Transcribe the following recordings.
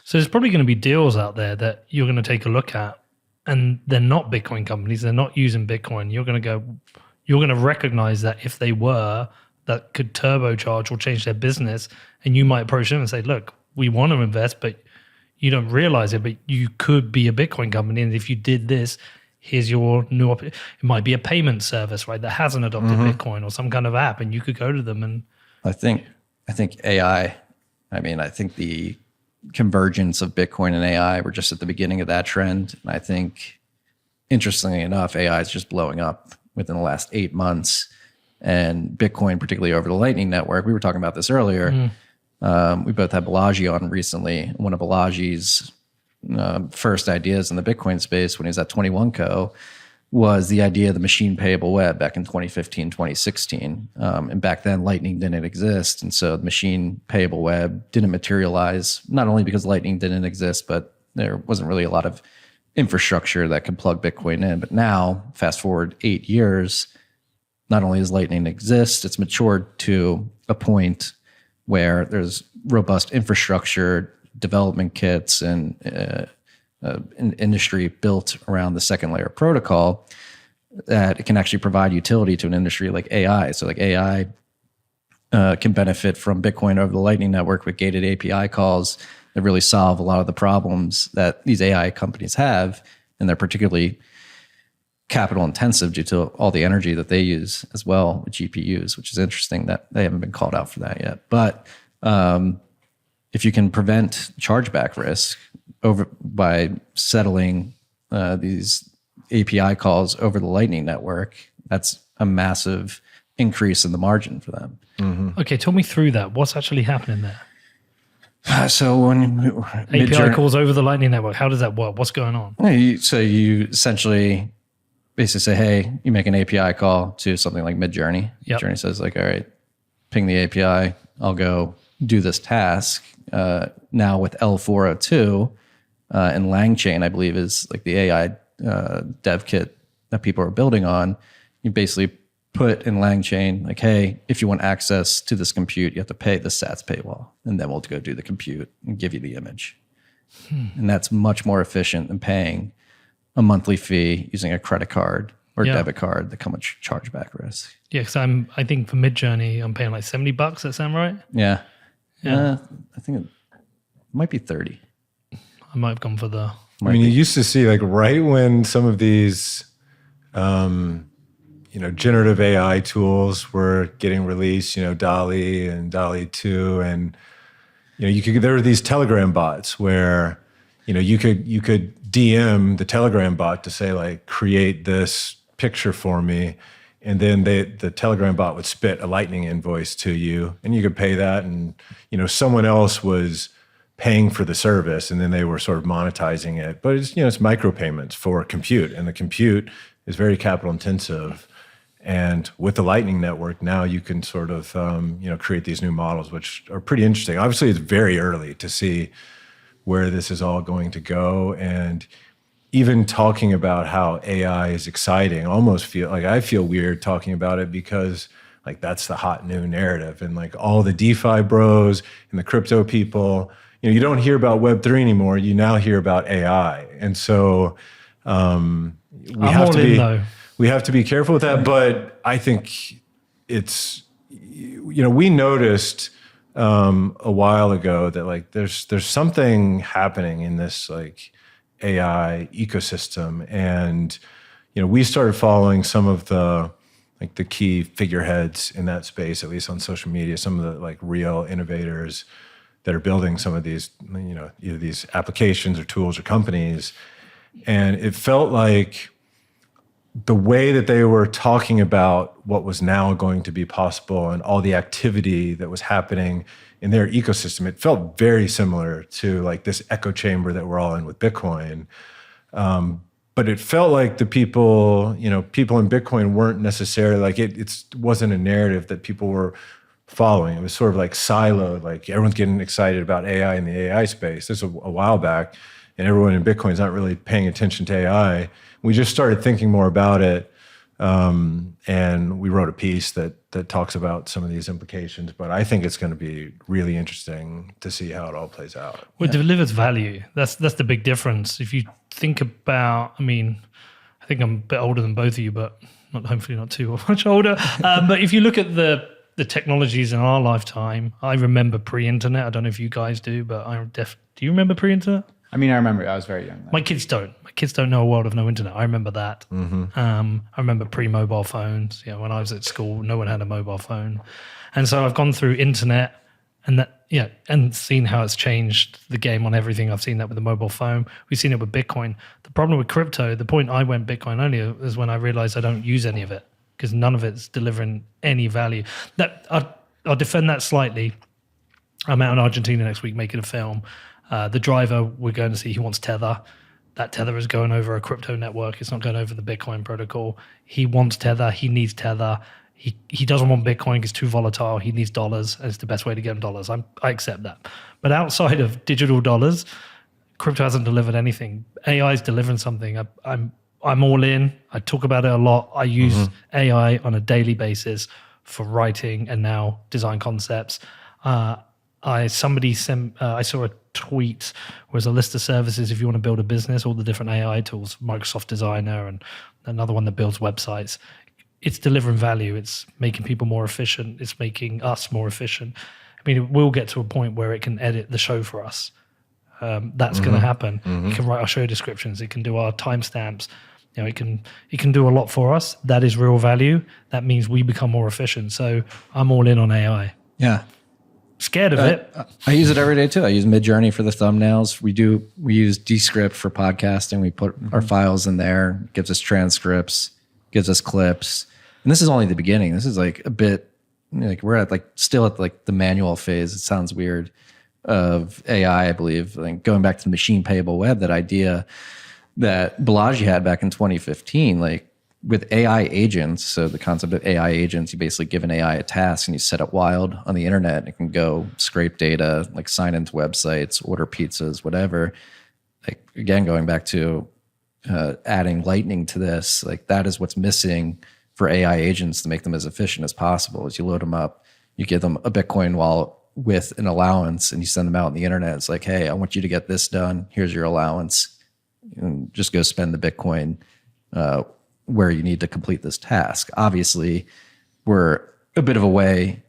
So there's probably going to be deals out there that you're going to take a look at, and they're not Bitcoin companies. They're not using Bitcoin. You're going to recognize that if they were, that could turbocharge or change their business. And you might approach them and say, look, we want to invest, but you don't realize it, but you could be a Bitcoin company. And if you did this, here's your new it might be a payment service, right, that hasn't adopted Bitcoin, or some kind of app, and you could go to them. And I think AI, I think the convergence of Bitcoin and AI, we're just at the beginning of that trend. And I think, interestingly enough, AI is just blowing up within the last 8 months. And Bitcoin, particularly over the Lightning Network, we were talking about this earlier. We both had Balaji on recently. One of Balaji's first ideas in the Bitcoin space when he was at 21Co was the idea of the machine payable web back in 2015, 2016. And back then, Lightning didn't exist. And so the machine payable web didn't materialize, not only because Lightning didn't exist, but there wasn't really a lot of infrastructure that could plug Bitcoin in. But now, fast forward 8 years, not only does Lightning exist, it's matured to a point where there's robust infrastructure, development kits, and an industry built around the second layer protocol that it can actually provide utility to an industry like AI. So like AI can benefit from Bitcoin over the Lightning Network with gated API calls that really solve a lot of the problems that these AI companies have. And they're particularly capital intensive due to all the energy that they use as well with GPUs, which is interesting that they haven't been called out for that yet. But if you can prevent chargeback risk over by settling these API calls over the Lightning Network, that's a massive increase in the margin for them. Okay, talk me through that. What's actually happening there? So when API calls over the Lightning Network, how does that work? What's going on? So you essentially basically say, hey, you make an API call to something like Midjourney. Yep. Midjourney says like, all right, ping the API. I'll go do this task. Now with L402 and LangChain, I believe is like the AI dev kit that people are building on. You basically put in LangChain like, hey, if you want access to this compute, you have to pay the sats paywall, and then we'll go do the compute and give you the image. And that's much more efficient than paying a monthly fee using a credit card or debit card that come with chargeback risk. Yeah, because I think for Midjourney, I'm paying like $70. That sound right? Yeah. I think it might be 30. I might have gone for the... You used to see like right when some of these, generative AI tools were getting released, DALL-E and DALL-E 2, and there were these Telegram bots where you could DM the Telegram bot to say like, create this picture for me, and then the Telegram bot would spit a Lightning invoice to you, and you could pay that, and someone else was paying for the service, and then they were sort of monetizing it. But it's it's micropayments for compute, and the compute is very capital intensive. And with the Lightning Network, now you can sort of create these new models, which are pretty interesting. Obviously, it's very early to see where this is all going to go, and even talking about how AI is exciting, I feel weird talking about it because like that's the hot new narrative, and like all the DeFi bros and the crypto people, you don't hear about Web3 anymore. You now hear about AI, and so we have to be careful with that. But I think it's we noticed a while ago that like there's something happening in this like AI ecosystem, and we started following some of the like the key figureheads in that space, at least on social media, some of the like real innovators that are building some of these either these applications or tools or companies. And it felt like the way that they were talking about what was now going to be possible and all the activity that was happening in their ecosystem, it felt very similar to like this echo chamber that we're all in with Bitcoin. But it felt like the people in Bitcoin weren't necessarily like it wasn't a narrative that people were following. It was sort of like siloed, like everyone's getting excited about AI in the AI space. This was a while back, and everyone in Bitcoin's not really paying attention to AI. We just started thinking more about it And we wrote a piece that talks about some of these implications. But I think it's going to be really interesting to see how it all plays out. Well, it delivers value. That's the big difference. If you think about, I mean, I think I'm a bit older than both of you, but hopefully not too much older. But if you look at the technologies in our lifetime, I remember pre-internet. I don't know if you guys do, but do you remember pre-internet? I mean, I remember I was very young then. My kids don't. My kids don't know a world of no internet. I remember that. I remember pre-mobile phones. When I was at school, no one had a mobile phone, and so I've gone through internet and seen how it's changed the game on everything. I've seen that with the mobile phone. We've seen it with Bitcoin. The problem with crypto, the point I went Bitcoin only is when I realized I don't use any of it because none of it's delivering any value. That I'll defend that slightly. I'm out in Argentina next week making a film. The driver we're going to see, he wants Tether. That Tether is going over a crypto network. It's not going over the Bitcoin protocol. He wants Tether. He needs Tether. He doesn't want Bitcoin. It's too volatile. He needs dollars, and it's the best way to get him dollars. I accept that. But outside of digital dollars, crypto hasn't delivered anything. AI is delivering something. I'm all in. I talk about it a lot. I use AI on a daily basis for writing and now design concepts. I saw a tweet where there's a list of services if you want to build a business, all the different AI tools, Microsoft Designer and another one that builds websites. It's delivering value. It's making people more efficient. It's making us more efficient. I mean, it will get to a point where it can edit the show for us. That's going to happen. It can write our show descriptions. It can do our timestamps. It can do a lot for us. That is real value. That means we become more efficient. So I'm all in on AI. Yeah. Scared of it. I use it every day too. I use Midjourney for the thumbnails. We use Descript for podcasting. We put our files in there, gives us transcripts, gives us clips. And this is only the beginning. This is like a bit like we're at still at the manual phase. It sounds weird of AI, I believe. Like going back to the machine payable web, that idea that Balaji had back in 2015, like with AI agents. So the concept of AI agents, you basically give an AI a task and you set it wild on the internet. And it can go scrape data, like sign into websites, order pizzas, whatever. Like again, going back to adding lightning to this, like that is what's missing for AI agents to make them as efficient as possible. As you load them up, you give them a Bitcoin wallet with an allowance and you send them out on the internet. It's like, hey, I want you to get this done. Here's your allowance. And just go spend the Bitcoin where you need to complete this task. Obviously, we're a bit of a way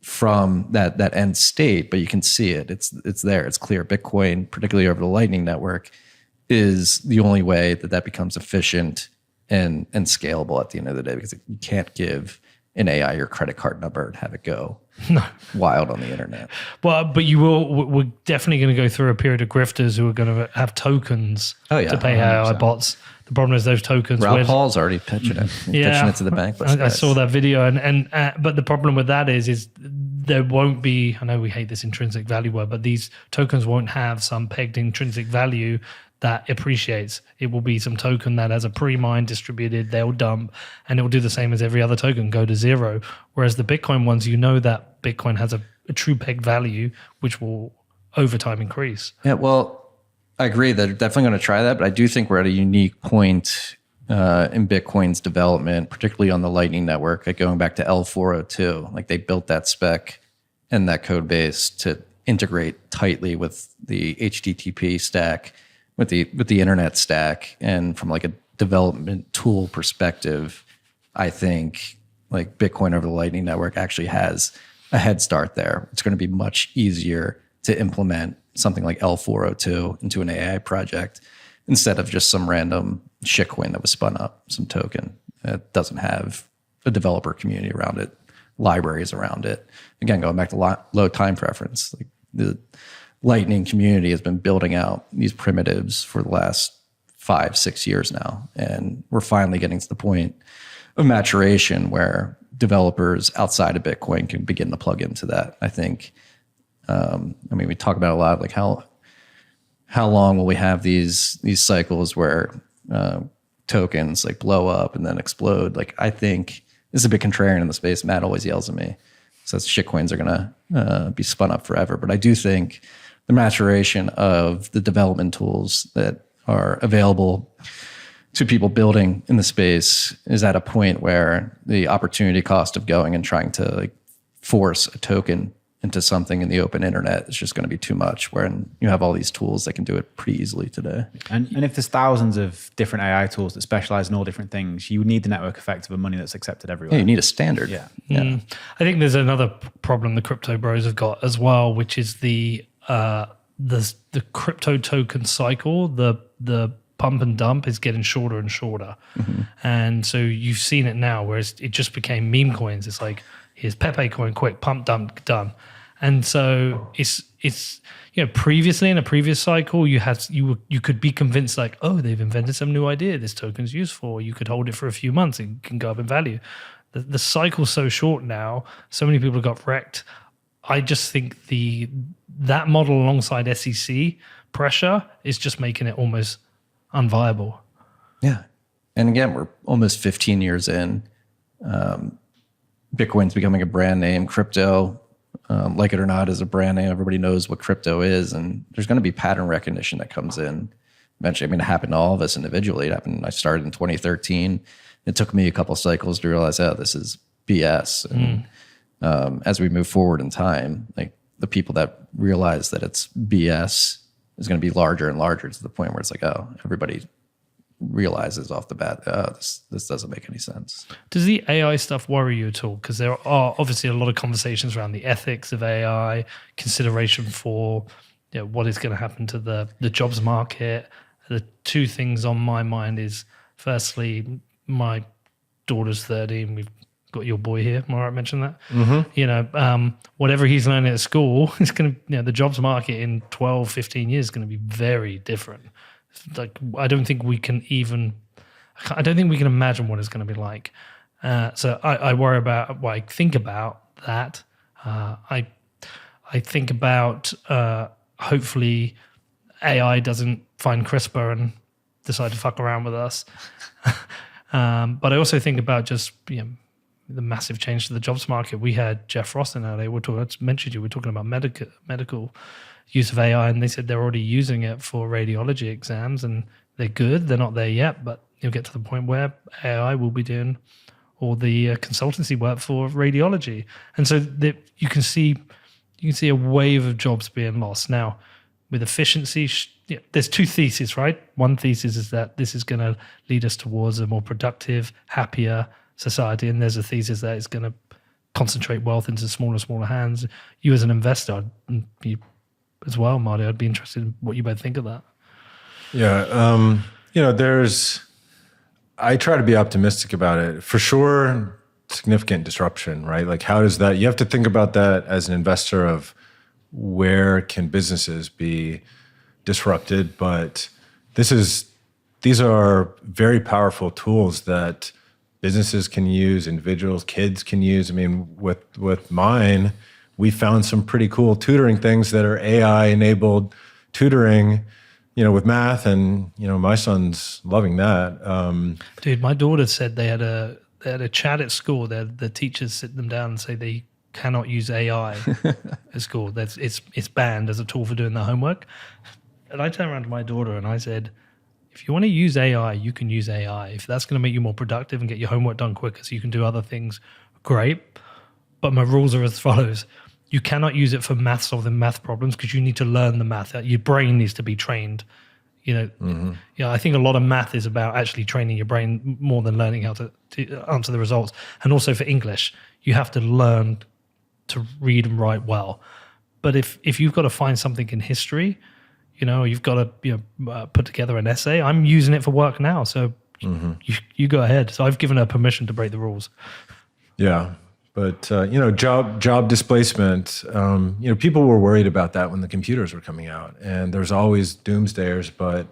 from that end state, but you can see it. It's there. It's clear. Bitcoin, particularly over the Lightning Network, is the only way that becomes efficient and scalable at the end of the day, because you can't give an AI your credit card number and have it go wild on the internet. But we're definitely going to go through a period of grifters who are going to have tokens to pay AI bots. The problem is those tokens. Ralph Paul's already pitching it. Pitching it to the bank. I saw that video, and but the problem with that is there won't be. I know we hate this intrinsic value word, but these tokens won't have some pegged intrinsic value that appreciates. It will be some token that has a pre-mine distributed, they'll dump, and it will do the same as every other token, go to zero. Whereas the Bitcoin ones, that Bitcoin has a true pegged value, which will over time increase. Yeah, well, I agree. They're definitely going to try that, but I do think we're at a unique point in Bitcoin's development, particularly on the Lightning Network, like going back to L402. Like they built that spec and that code base to integrate tightly with the HTTP stack, with the internet stack. And from like a development tool perspective, I think like Bitcoin over the Lightning Network actually has a head start there. It's going to be much easier to implement something like L402 into an AI project instead of just some random shitcoin that was spun up, some token that doesn't have a developer community around it, libraries around it. Again, going back to low time preference, like the Lightning community has been building out these primitives for the last 5-6 years now. And we're finally getting to the point of maturation where developers outside of Bitcoin can begin to plug into that. I think, we talk about a lot, like how long will we have these cycles where tokens like blow up and then explode? Like I think this is a bit contrarian in the space. Matt always yells at me. So shitcoins are going to be spun up forever. But I do think the maturation of the development tools that are available to people building in the space is at a point where the opportunity cost of going and trying to like force a token into something in the open internet is just going to be too much, when you have all these tools that can do it pretty easily today. And if there's thousands of different AI tools that specialize in all different things, you need the network effect of a money that's accepted everywhere. Yeah, you need a standard. Yeah. I think there's another problem the crypto bros have got as well, which is the crypto token cycle. The pump and dump is getting shorter and shorter, and so you've seen it now, whereas it just became meme coins. It's like, here's Pepe coin, quick pump dump done. And so it's previously in a previous cycle you could be convinced like, oh, they've invented some new idea, this token's useful, you could hold it for a few months, it can go up in value. The cycle's so short now, so many people have got wrecked. I just think that model alongside SEC pressure is just making it almost unviable. Yeah. And again, we're almost 15 years in. Bitcoin's becoming a brand name. Crypto, like it or not, is a brand name. Everybody knows what crypto is, and there's going to be pattern recognition that comes in eventually. I mean, it happened to all of us individually. It happened. I started in 2013. It took me a couple cycles to realize, oh, this is BS. And as we move forward in time, like the people that realize that it's BS is going to be larger and larger, to the point where it's like, oh, everybody realizes off the bat, this doesn't make any sense. Does the AI stuff worry you at all? Because there are obviously a lot of conversations around the ethics of AI, consideration for what is going to happen to the jobs market. The two things on my mind is, firstly, my daughter's 13. We've got your boy here. Am I right to mention that? Whatever he's learning at school, it's going to, the jobs market in 12, 15 years is going to be very different. Like, I don't think we can imagine what it's going to be like. So I worry about, I think about that. I think about hopefully AI doesn't find CRISPR and decide to fuck around with us. But I also think about just the massive change to the jobs market. We had Jeff Frost in LA. We're talking about medical use of AI, and they said they're already using it for radiology exams, and they're good. They're not there yet, but you'll get to the point where AI will be doing all the consultancy work for radiology, and so you can see a wave of jobs being lost now. With efficiency, there's two theses, right? One thesis is that this is going to lead us towards a more productive, happier society, and there's a thesis that it's going to concentrate wealth into smaller and smaller hands. You as an investor, you as well, Marty, I'd be interested in what you both think of that. Yeah, I try to be optimistic about it. For sure, significant disruption, right? Like, how does that, you have to think about that as an investor of where can businesses be disrupted, but these are very powerful tools that businesses can use, individuals, kids can use. I mean, with mine, we found some pretty cool tutoring things that are AI-enabled tutoring, with math, and my son's loving that. Dude, my daughter said they had a chat at school. The teachers sit them down and say they cannot use AI at school. It's banned as a tool for doing their homework. And I turned around to my daughter and I said, if you want to use AI, you can use AI. If that's going to make you more productive and get your homework done quicker so you can do other things, great. But my rules are as follows. You cannot use it for solving math problems, because you need to learn the math. Your brain needs to be trained. I think a lot of math is about actually training your brain more than learning how to answer the results. And also for English, you have to learn to read and write well. But if you've got to find something in history, you've got to put together an essay. I'm using it for work now, so you go ahead. So I've given her permission to break the rules. Yeah. But, job displacement, people were worried about that when the computers were coming out. And there's always doomsdayers, but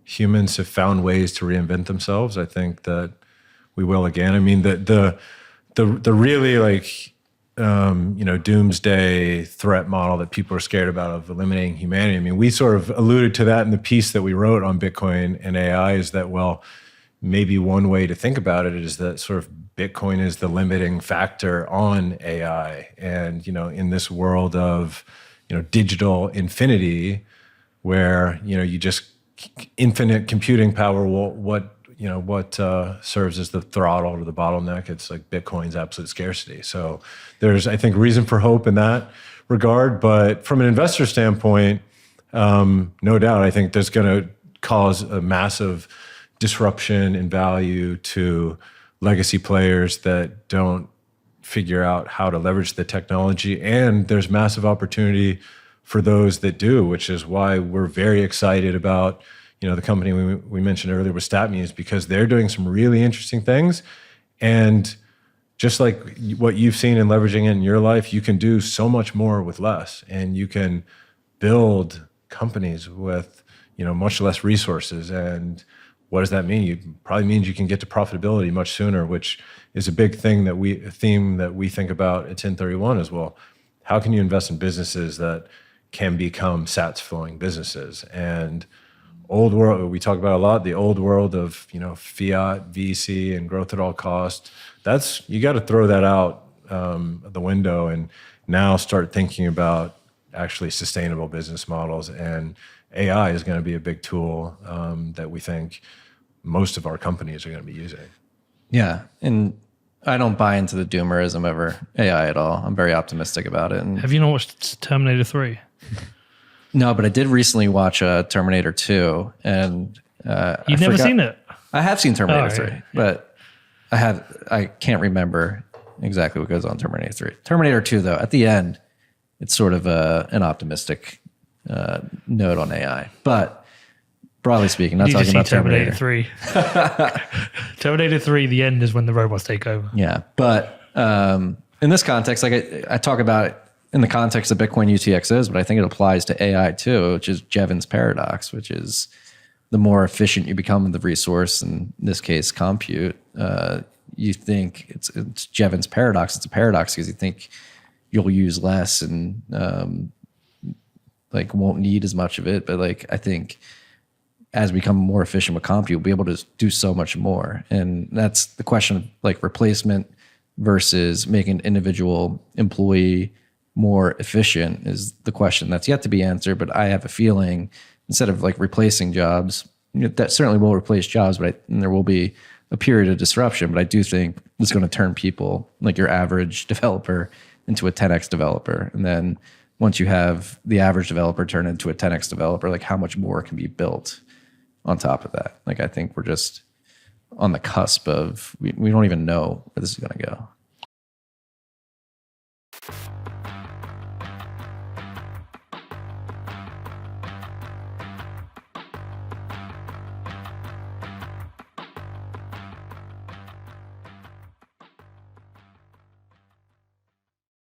humans have found ways to reinvent themselves. I think that we will again. I mean, the really doomsday threat model that people are scared about of eliminating humanity. I mean, we sort of alluded to that in the piece that we wrote on Bitcoin and AI, is that, well, maybe one way to think about it is that sort of Bitcoin is the limiting factor on AI. And, in this world of, digital infinity, where, you just infinite computing power, what serves as the throttle or the bottleneck? It's like Bitcoin's absolute scarcity. So there's, I think, reason for hope in that regard. But from an investor standpoint, no doubt, I think there's going to cause a massive disruption in value to legacy players that don't figure out how to leverage the technology. And there's massive opportunity for those that do, which is why we're very excited about, the company we mentioned earlier with StatMuse, because they're doing some really interesting things. And just like what you've seen in leveraging it in your life, you can do so much more with less, and you can build companies with, much less resources. And what does that mean? It probably means you can get to profitability much sooner, which is a big thing a theme that we think about at 1031 as well. How can you invest in businesses that can become SATs flowing businesses? And old world, we talk about a lot, the old world of, fiat, VC, and growth at all cost. You got to throw that out the window and now start thinking about actually sustainable business models. And AI is going to be a big tool that we think most of our companies are going to be using. Yeah. And I don't buy into the doomerism over AI at all. I'm very optimistic about it. And Have you not watched Terminator 3? no, but I did recently watch Terminator 2, and You've never seen it? I have seen Terminator 3, yeah. but I can't remember exactly what goes on in Terminator 3. Terminator 2, though, at the end, it's sort of an optimistic note on AI. But broadly speaking, not You need to talking see about Terminator 3. Terminator 3, the end is when the robots take over. Yeah, but in this context, like I talk about it in the context of Bitcoin UTXOs, but I think it applies to AI too, which is Jevons paradox, which is the more efficient you become with the resource, in this case, compute, you think it's Jevons paradox. It's a paradox because you think you'll use less and like won't need as much of it. But like, I think as we become more efficient with compute, we'll be able to do so much more. And that's the question of like replacement versus making an individual employee more efficient is the question that's yet to be answered. But I have a feeling instead of like replacing jobs, that certainly will replace jobs, and there will be a period of disruption. But I do think it's going to turn people, like your average developer, into a 10x developer. And then once you have the average developer turn into a 10x developer, like how much more can be built on top of that? Like I think we're just on the cusp of, we don't even know where this is going to go.